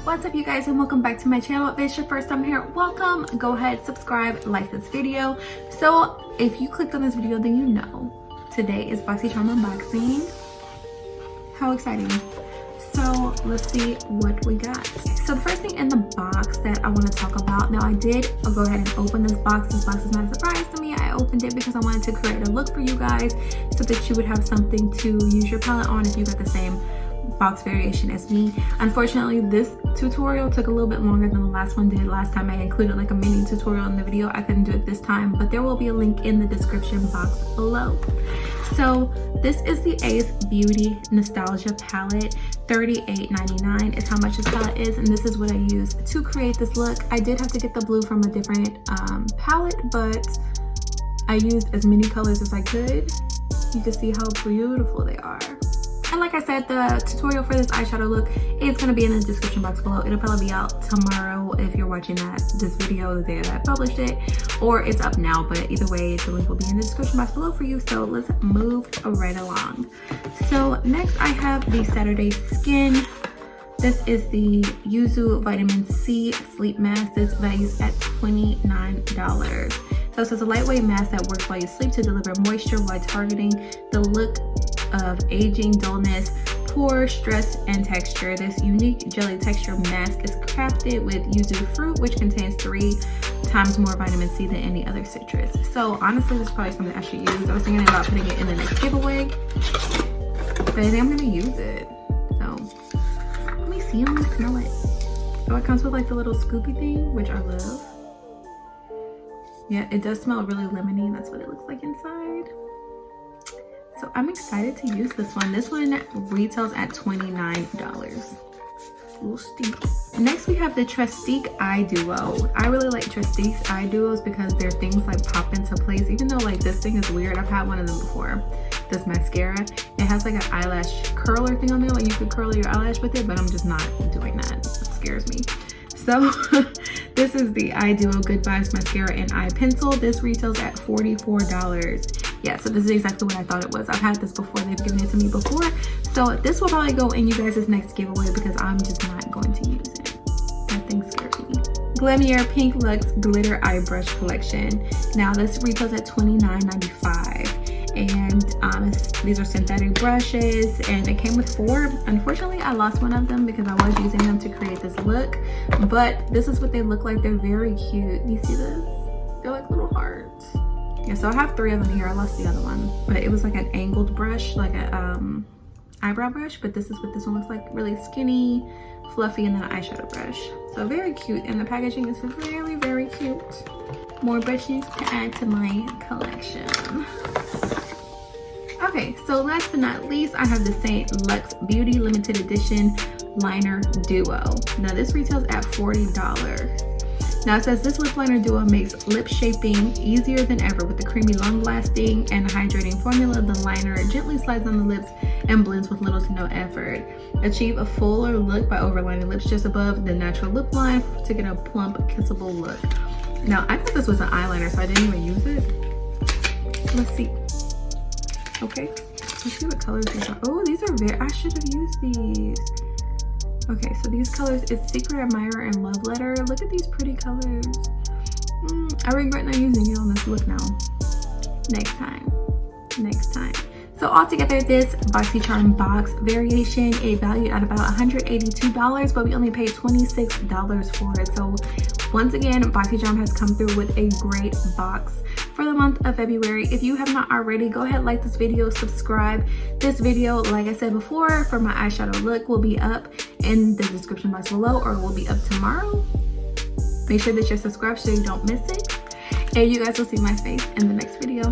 What's up you guys, and welcome back to my channel. If it's your first time here, welcome. Go ahead, subscribe, like this video. So if you clicked on this video, then you know today is BoxyCharm unboxing. How exciting. So let's see what we got. So the first thing in the box that I want to talk about, now I'll go ahead and open this box. This box is not a surprise to me. I opened it because I wanted to create a look for you guys so that you would have something to use your palette on if you got the same box variation as me. Unfortunately, this tutorial took a little bit longer than the last one did. Last time I included like a mini tutorial in the video. I couldn't do it this time, but there will be a link in the description box below. So this is the Ace Beauty Nostalgia palette. $38.99 is how much this palette is, and this is what I used to create this look. I did have to get the blue from a different palette, but I used as many colors as I could. You can see how beautiful they are. And like I said, the tutorial for this eyeshadow look is going to be in the description box below. It'll probably be out tomorrow if you're watching this video the day that I published it, or it's up now, but either way the link will be in the description box below for you. So let's move right along. So next I have the Saturday Skin. This is the Yuzu Vitamin C Sleep Mask. This values at $29. So this is a lightweight mask that works while you sleep to deliver moisture while targeting the look of aging, dullness, pore, stress, and texture. This unique jelly texture mask is crafted with yuzu fruit, which contains 3 times more vitamin C than any other citrus. So honestly, this is probably something I should use. I was thinking about putting it in the next giveaway, but I think I'm gonna use it. So let me see, let me smell it. Oh, it comes with like the little scoopy thing, which I love. Yeah, it does smell really lemony. That's what it looks like inside. So I'm excited to use this one. This one retails at $29. A little steep. Next we have the Trusteek Eye Duo. I really like Trusteek's eye duos because their things like pop into place. Even though like this thing is weird, I've had one of them before. This mascara, it has like an eyelash curler thing on there, like you could curl your eyelash with it, but I'm just not doing that. It scares me. So this is the Eye Duo Good Vibes Mascara and Eye Pencil. This retails at $44. Yeah, so this is exactly what I thought it was. I've had this before. They've given it to me before. So this will probably go in you guys' next giveaway because I'm just not going to use it. That thing scares me. Glamiere Pink Luxe Glitter Eye Brush Collection. Now this retails at $29.95. And these are synthetic brushes, and it came with 4. Unfortunately, I lost one of them because I was using them to create this look, but this is what they look like. They're very cute. You see this? They're like little hearts. Yeah, so I have 3 of them here. I lost the other one, but it was like an angled brush, like a eyebrow brush, but this is what this one looks like. Really skinny, fluffy, and then an eyeshadow brush. So very cute, and the packaging is really, very cute. More brushes to add to my collection. Okay, so last but not least, I have the St. Luxe Beauty Limited Edition Liner Duo. Now this retails at $40. Now it says this lip liner duo makes lip shaping easier than ever with the creamy, long-lasting, and hydrating formula. The liner gently slides on the lips and blends with little to no effort. Achieve a fuller look by overlining lips just above the natural lip line to get a plump, kissable look. Now I thought this was an eyeliner, so I didn't even use it. Let's see. Okay, let's see what colors these are. Oh, these are very, I should have used these. Okay, so these colors is Secret Admirer and Love Letter. Look at these pretty colors. I regret not using it on this look now. Next time. So altogether, this BoxyCharm box variation, it valued at about $182, but we only paid $26 for it. So once again, BoxyCharm has come through with a great box for the month of February. If you have not already, go ahead, like this video, subscribe. This video, like I said before, for my eyeshadow look will be up in the description box below, or will be up tomorrow. Make sure that you're subscribed so you don't miss it. And you guys will see my face in the next video.